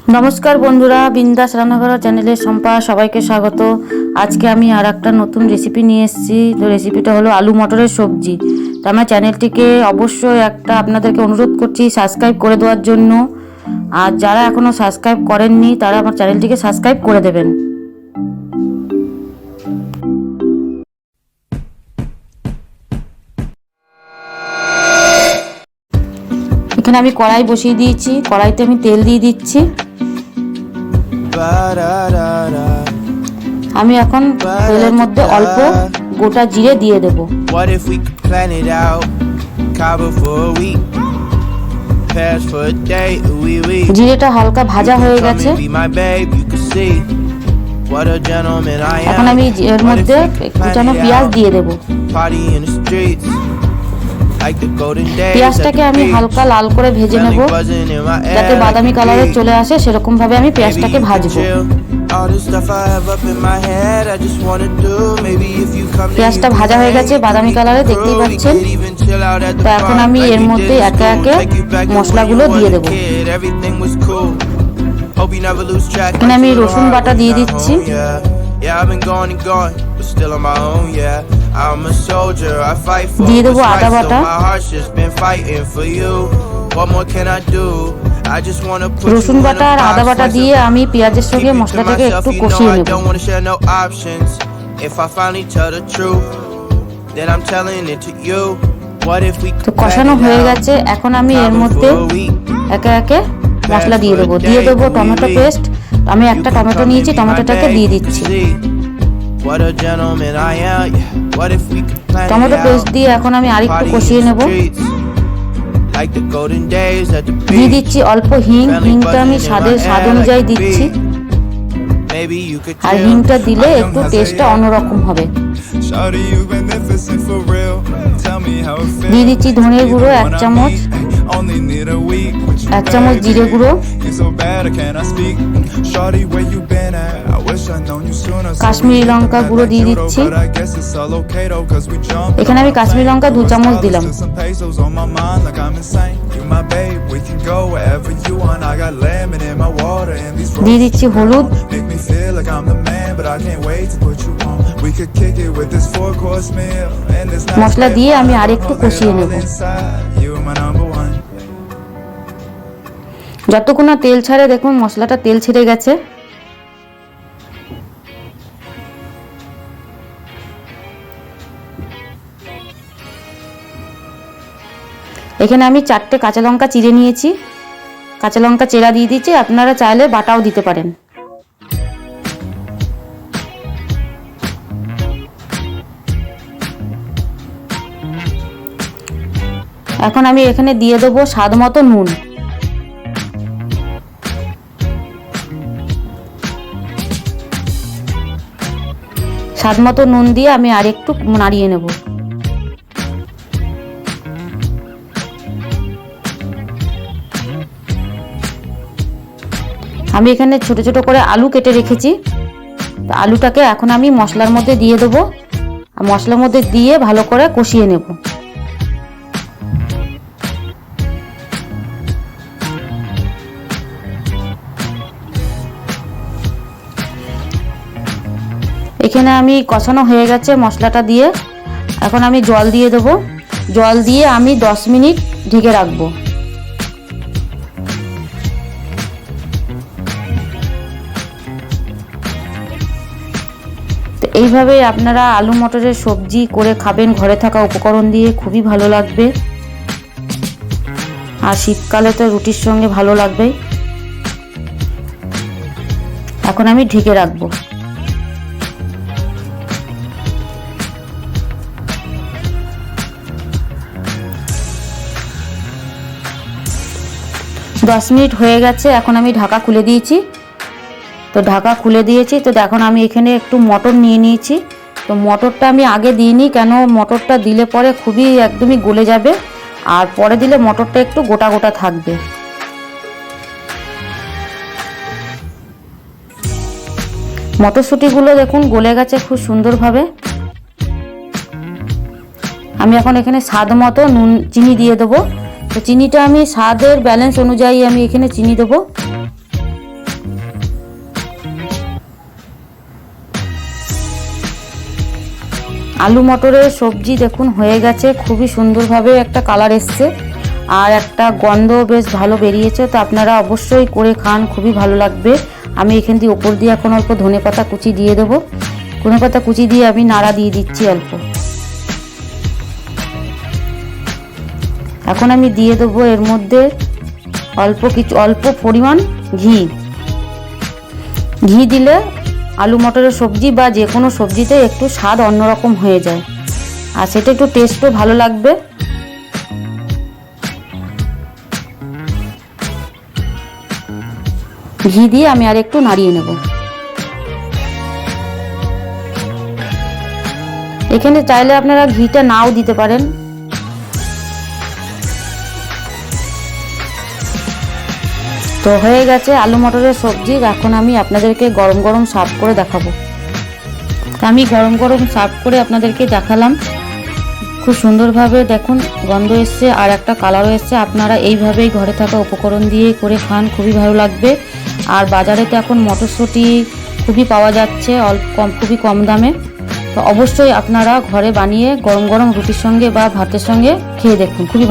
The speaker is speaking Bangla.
नमस्कार बंधुरा बिंदास रान्नाघर चैनेले सम्पा सबाइके स्वागत। आज के आमी आर एकटा नतून रेसिपि निये एसेछि। तो रेसिपिटा हलो आलू मटरेर सब्जी। तो आमार चैनेलटिके अवश्यई एकटा आपनादेरके अनुरोध करछि सबस्क्राइब करे देওয়ার জন্য। আর যারা এখনো সাবস্ক্রাইব করেননি তারা আমার চ্যানেলটিকে সাবস্ক্রাইব করে দেবেন। এখানে আমি কড়াই বসিয়ে দিয়েছি। কড়াইতে আমি তেল দিয়ে দিচ্ছি। আমি এখন তেলের মধ্যে অল্প গোটা জিরে দিয়ে দেব। জিরেটা হালকা ভাজা হয়ে গেছে। এখন আমি এর মধ্যে কুচানো পেঁয়াজ দিয়ে দেব। পেঁয়াজটাকে আমি হালকা লাল করে ভেজে নেব যাতে বাদামি কালারে চলে আসে, সেরকম ভাবে আমি পেঁয়াজটাকে ভাজবো। পেঁয়াজটা ভাজা হয়ে গেছে বাদামি কালারে, দেখতেই পাচ্ছেন। তো এখন আমি এর মধ্যে একে একে মশলাগুলো দিয়ে দেব। এখানে আমি রসুন বাটা দিয়ে দিচ্ছি। দিয়ে দেবো আদা বাটা। রসুন বাটা আর আদা বাটা দিয়ে আমি পেঁয়াজের সঙ্গে মশলাটাকে একটু কষিয়ে নেব। তো কষানো হয়ে গেছে। এখন আমি এর মধ্যে একে একে মশলা দিয়ে দেবো। দিয়ে দেবো টমেটো পেস্ট। আমি একটা টমেটো নিয়েছি, টমেটোটাকে দিয়ে দিচ্ছি। টমেটো পেস্ট দিয়ে এখন আমি আরেকটু কষিয়ে নেব। দিয়ে দিচ্ছি অল্প হিং। হিংটা আমি স্বাদ অনুযায়ী দিচ্ছি, আর হিংটা দিলে একটু টেস্টটা অন্যরকম হবে। দিয়ে দিচ্ছি ধনের গুঁড়ো 1 চামচ, 1 চামচ জিরে গুঁড়ো, কাশ্মীরি লঙ্কা গুঁড়ো দিয়ে দিচ্ছি। এখানে আমি কাশ্মীরি লঙ্কা 2 চামচ দিলাম। দিয়ে দিচ্ছি হলুদ। মশলা দিয়ে আমি আরেকটু কষিয়ে নেব। যতক্ষণ না তেল ছাড়ে, দেখুন মশলাটা তেল ছেড়ে গেছে। এখানে আমি 4টে কাঁচা লঙ্কা চিড়ে নিয়েছি। কাঁচা লঙ্কা চেরা দিয়ে দিচ্ছি, আপনারা চাইলে বাটাও দিতে পারেন। এখন আমি এখানে দিয়ে দেবো স্বাদ মতো নুন। স্বাদ মতো নুন দিয়ে আমি আরেকটু নাড়িয়ে নেব। আমি এখানে ছোট ছোট করে আলু কেটে রেখেছি। তো আলুটাকে এখন আমি মশলার মধ্যে দিয়ে দেবো, আর মশলার মধ্যে দিয়ে ভালো করে কষিয়ে নেব। এখানে আমি কষানো হয়ে গেছে মশলাটা দিয়ে। এখন আমি জল দিয়ে দেবো। জল দিয়ে আমি 10 মিনিট ঢেকে রাখবো। তো এইভাবে আপনারা আলু মটরের সবজি করে খাবেন ঘরে থাকা উপকরণ দিয়ে, খুবই ভালো লাগবে। আর শীতকালে তো রুটির সঙ্গে ভালো লাগবে। এখন আমি ঢেকে রাখবো। দশ মিনিট হয়ে গেছে। এখন আমি ঢাকা খুলে দিয়েছি। তো ঢাকা খুলে দিয়েছি। তো এখন আমি এখানে একটু মটর নিয়ে নিয়েছি। তো মটরটা আমি আগে দিইনি, কেন মটরটা দিলে পরে খুবই একদমই গলে যাবে, আর পরে দিলে মটরটা একটু গোটা গোটা থাকবে। মটরশুঁটিগুলো দেখুন গলে গেছে খুব সুন্দরভাবে। আমি এখন এখানে স্বাদ মতো নুন চিনি দিয়ে দেবো। তো চিনিটা আমি স্বাদের ব্যালেন্স অনুযায়ী আমি এখানে চিনি দেবো। আলু মটরের সবজি দেখুন হয়ে গেছে, খুবই সুন্দরভাবে একটা কালার এসছে আর একটা গন্ধ বেশ ভালো বেরিয়েছে। তো আপনারা অবশ্যই করে খান, খুবই ভালো লাগবে। আমি এখান দিয়ে ওপর দিয়ে এখন অল্প ধনেপাতা কুচি দিয়ে দেবো। ধনেপাতা কুচি দিয়ে আমি নাড়া দিয়ে দিচ্ছি অল্প। এখন আমি দিয়ে দেবো এর মধ্যে অল্প পরিমাণ ঘি। ঘি দিলে আলু মটরের সবজি বা যে কোনো সবজিতে একটু স্বাদ অন্যরকম হয়ে যায় আর সেটা একটু টেস্টও ভালো লাগবে। ঘি দিয়ে আমি আর একটু নাড়িয়ে নেব। এখানে চাইলে আপনারা ঘিটা নাও দিতে পারেন। তো হয়ে গেছে আলু মটরের সবজি। এখন আমি আপনাদেরকে গরম গরম সার্ভ করে দেখাবো। আমি গরম গরম সার্ভ করে আপনাদেরকে দেখালাম। খুব সুন্দরভাবে দেখুন গন্ধ এসছে আর একটা কালারও এসছে। আপনারা এইভাবেই ঘরে থাকা উপকরণ দিয়ে করে খান, খুবই ভালো লাগবে। আর বাজারে তো এখন মটরশুঁটি খুবই পাওয়া যাচ্ছে খুবই কম দামে। তো অবশ্যই আপনারা ঘরে বানিয়ে গরম গরম রুটির সঙ্গে বা ভাতের সঙ্গে খেয়ে দেখুন, খুবই